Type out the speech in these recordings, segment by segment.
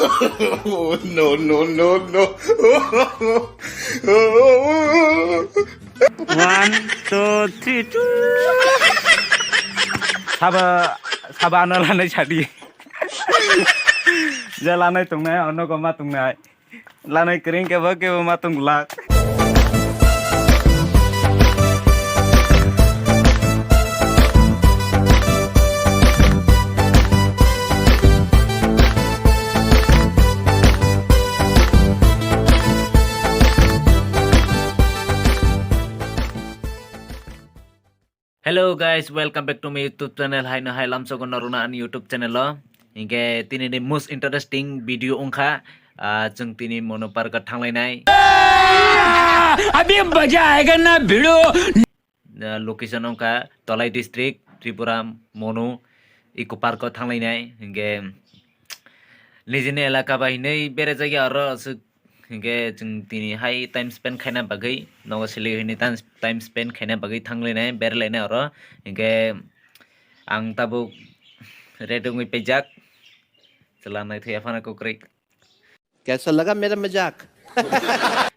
Oh, no, no, no, no. One, two, three, two. Saba ano lanai chadi. Ja lanai tungnai ono ko ma tungnai. Lanai kering ke ba ma tunglak. Hello guys, welcome back to my YouTube channel. Hai na hai lamso ko naruna an YouTube channel lo. Inge tini ni most interesting video ongkha jeng tini monopar ka thanglai nai. अभी मजा आएगा ना भिड़ो Location ongkha Tolai district Tripura mono eco park ko thanglai nai. Inge nijini elaka ba hinai bere jaya aro hingga jeng tini hai time spend khaina bagai nogo sili hini time spend khaina bagai thanglai berlainai aro hingga ang tabu redungui pejak celanai thaya phana kokri कैसा लगा मेरा मजाक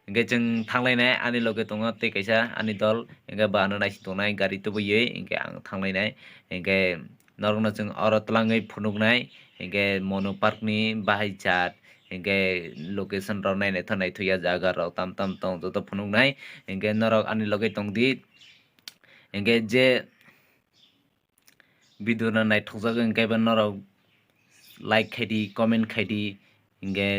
hingga jeng thanglai ani loge tongo te kaisa ani dol hingga bano nai tongnai gari tubu ye hingga ang thanglai hingga norogno jeng oro tlangai phunuknai hingga mono park ni bahai chat hingga location rok nai thonai thuya jaga rok tam tong to phunuk nai hingga norok ani logai tongdi hingga je video na nai thokjak hingga ba norok like khaidi comment khaidi hingga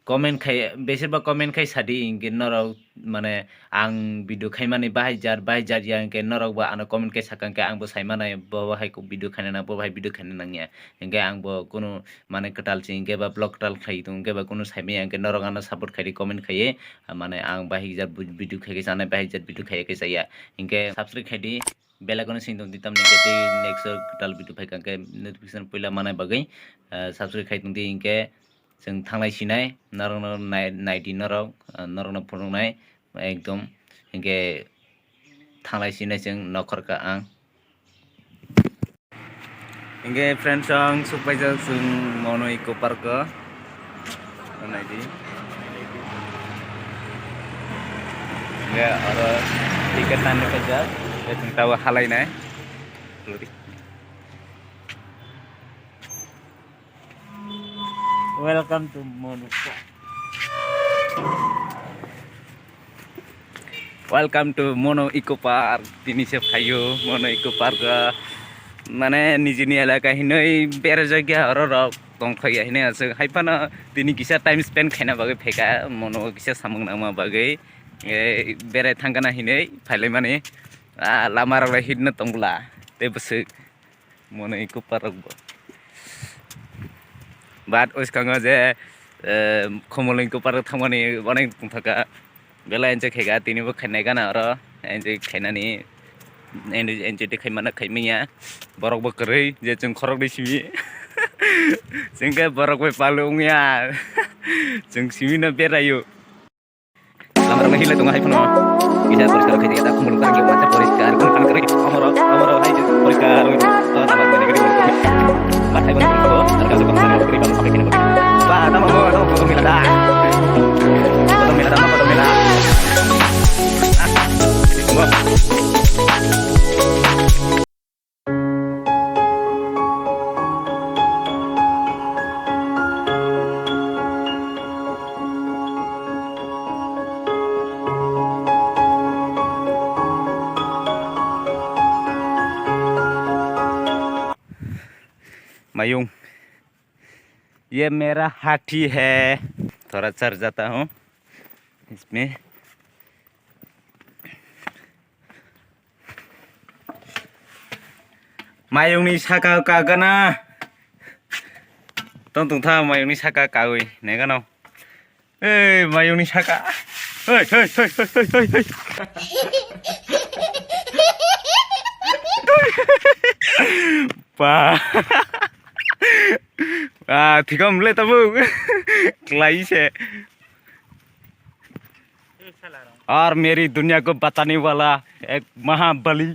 comment khai besirba comment khai sadi hingga norok mane ang video khaimani bahai jar ya hingga norok ba ano comment khai sakang ke ang bo saimana bo hai ko video khaina na bo hai video khaina nangya hingga ang bo kono mane ketal chi hingga ba blog tal khai tung hingga ba kono saime hingga norok ano support khai comment khai mane ang bahai jar video khai sana bahai jar video khai ke saya hingga subscribe khai bela kono sing tung ditam nike next ketal video phai kang ke notification poila mane bagai subscribe khai tung di hingga jeng thanglai sinai norok nai di norok phunuknai ekdom hingga thanglai sinai jeng nokhor ka ang hingga friends ang supaya jeng mono eco park ka nai di hingga aro tiket tanda kaja jeng tawa halai nai Welcome to Mono Park. Welcome to Mono Eco Park. Tini se phayo Mono Eco Park mane nijini elaka hinoi bere jagya aro tongkhaya hine ase haipana tini kisa time spend khaina bagai pheka mono kisa samung nama bagai bere thangana hine phailai mane lamar la hidna tongla te bus Mono Eco Park Bat uskanga je khomoling ko par thamani onek thaka bela enje khega tini bo khainai gana aro enje khainani enje te khaimana khaimiya borok bo krei je jeng khorok de simi jengke borok be palungya jeng simi na berayo lamar mahila tunga hai puno bisa poriskar khai kita khomolung kar ge mata poriskar kon kan kare amaro hai je poriskar to nama bane gari bathai bane ko arga ko kan kari bang pakai kini ba tama mo to mila da tama mila Mayung ये मेरा हाथी है थोड़ा चढ़ जाता हूँ इसमें मायुंगनी साका कागना tung tha mayung ni saka kawi ne gano mayung ni saka pa थिकम ले तब क्लाई से और मेरी दुनिया को बताने वाला एक महाबली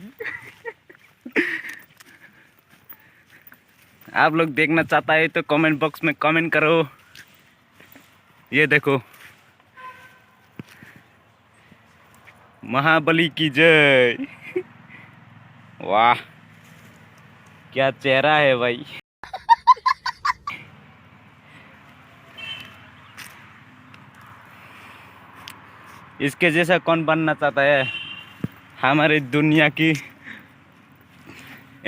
आप लोग देखना चाहता है तो कमेंट बॉक्स में कमेंट करो। ये देखो महाबली की जय। वाह क्या चेहरा है भाई। इसके जैसा कौन बनना चाहता है। हमारे दुनिया की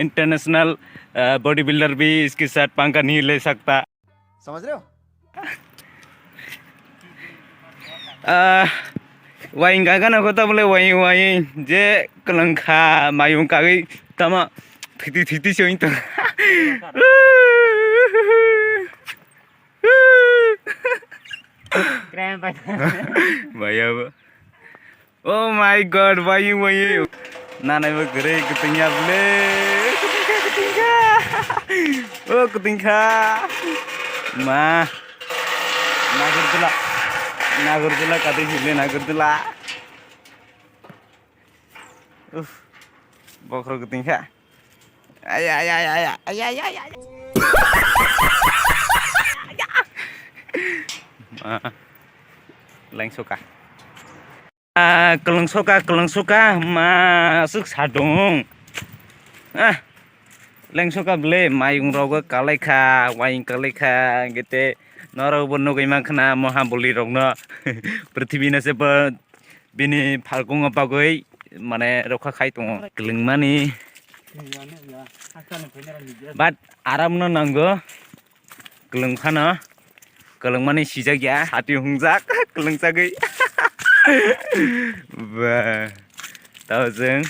इंटरनेशनल बॉडी बिल्डर भी इसके साथ पंगा नहीं ले सकता। समझ रहे हो? वही गाना होता बोले वही वही जे कलंखा मायूं का गई तमा थीती थीती सोई तो भैया ओ माय गॉड वही वही ना नहीं वो करे कुतिंगा बोले कुतिंगा ओ कुतिंगा माँ नागरदुला कतई हिले नागरदुला बखरो कुतिंगा आय आय आय आय आय आय आय आय लेंसोका kelengsoka masuk sadong lengsoka beli mayung rogo kaleka waing kaleka gitu noro bono gimana kena mahabuli rogno pertiwi nase bini falgung apa gue mana roka kai tong keleng mani bat aram no nanggo keleng kana keleng mani sijak ya hati hungjak keleng sagai và tao dưng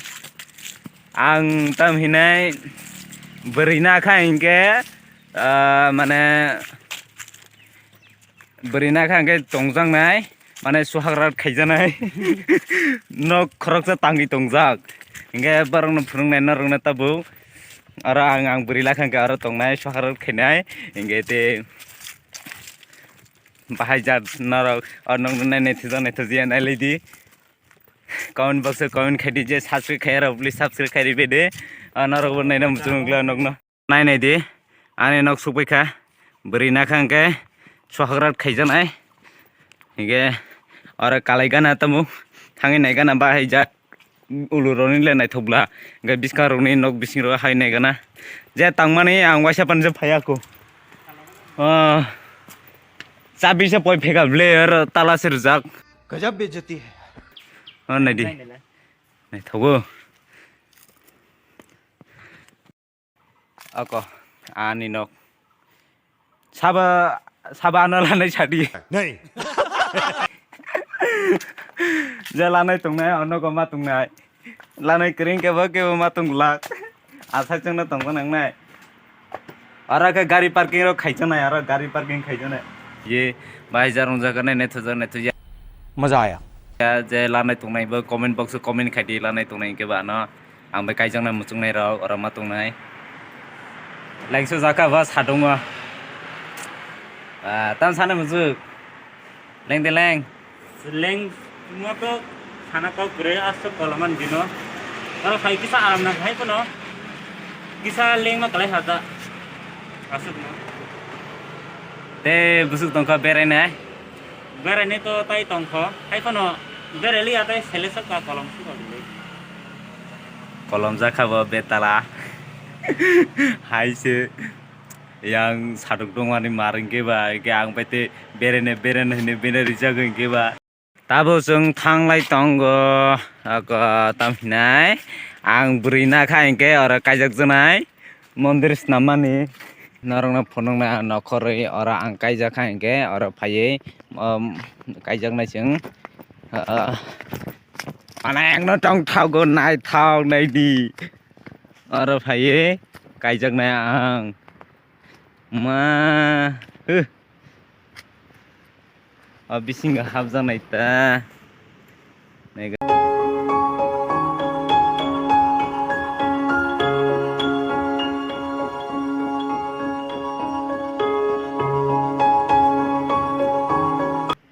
ang tâm hình này beri na khang ke mana beri na khang ke tongjang nai mana suhagrat khaijanai no khoroksa tangi tongjak inge barang phurung nai narung na tabu ara ang beri la khang ke ara tongnai suhagrat khainai inge te bahaya narok orang nai netizen nai lady comment box e comment khai dije subscribe khai ra please subscribe khai ribe de narok nai na mujungla nok no nai nai de ane nok supai kha beri na khang ke swahagrat khai janai hige ora kalai gana tamu thangi nai gana bahaya uluroni le nai thobla ga biskaroni nok bising ro hai nai gana je tangmani ang waisa pan je phaya ko चाबी से पोई फेंका Blair ताला से रुजाक गजब बेइज्जती है। नहीं दी नहीं थोगो अको आनी नक साबा आना लाने छाड़ी नहीं जे लाने तुंगने अन्नो को मा तुंगने लाने करिंग के वो मा तुंगला आसा चंगना तुंगो नंगने अरा के गाड़ी पार्किंग रो खाइचना यार गाड़ी पार्किंग खाइचना ये भाई जारूं जगह नहीं तो मजा आया जे लानाय तुंगनाय बो कमेन्ट बक्स कमेन्ट खायदि लानाय तुंगनाय के बा न आं बे कायजोंना मुचुंनाय राव अरा मा तुंगनाय लाइसो जाका बा सादोंग तान साने मुजु लें दे लें मुआ तो खाना को ग्रे आसो कलमान दिनो अरे खाई किसा आराम ना खाई को न किसा लें मा कलाई हादा आसो न ते बुसुक तंका बेरायनाय बेरायने तो ताई तंखो खाई को न बेरायली आताय सेलेस का कलम सु गले कलम जाखाबो बेताला हायसे yang saduk dongani maring ke ba ke ang pete berene hene beneri jageng ke ba tabo jeng thanglai tongo ako tamhinai ang brina khain ke ora kajak janai mondir snamani narongna phonongna nokhoroi ora ang kaijak khain ke ora phaye kaijak nai jeng anang no tong thau go nai thau nai di ora phaye kaijak nai ang ma abis nggak habis naita nega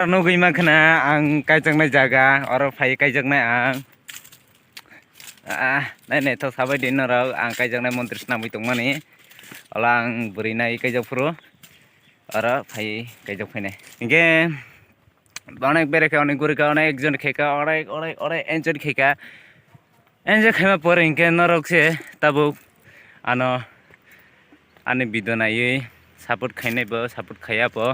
no gima kena ang kajang na jaga or phai kajang na ang nai nai to sabai din ro ang kajang na montris namui tong mani Olang burinai kaijak furu. Ora phai kaijak phainai. Inge অনেক বেড়ে খায় অনেক ঘুরে খায় অনেক একজন খেকা অনেক একজন খেকা এনজয় খাইমা পরে ইনকে নরকছে তাবো আনো আনে ভিডিও নাইয়ে সাপোর্ট খাইনাইবো সাপোর্ট খাইয়াবো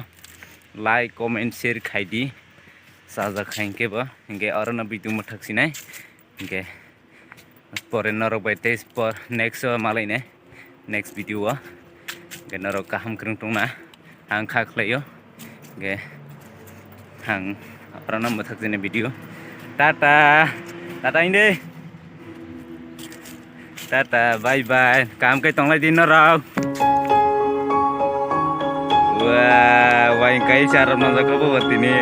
লাইক কমেন্ট শেয়ার খাইদি সাজা খাইনকেবো ইনকে অরনা ভিডিও মথাকसिनाय ইনকে পরে নরক বাইতে পর নেক্সট মালাইনে नेक्स्ट भिडियो इनके नरक काहाम krung tongna आं खाख्लायो इनके आं अपना मथाकसिनाय भिडियो टाटा टाटा इन्दे टाटा बाय बाय काम kai tonglai din norok wah wah kai cara nonton ko buat ini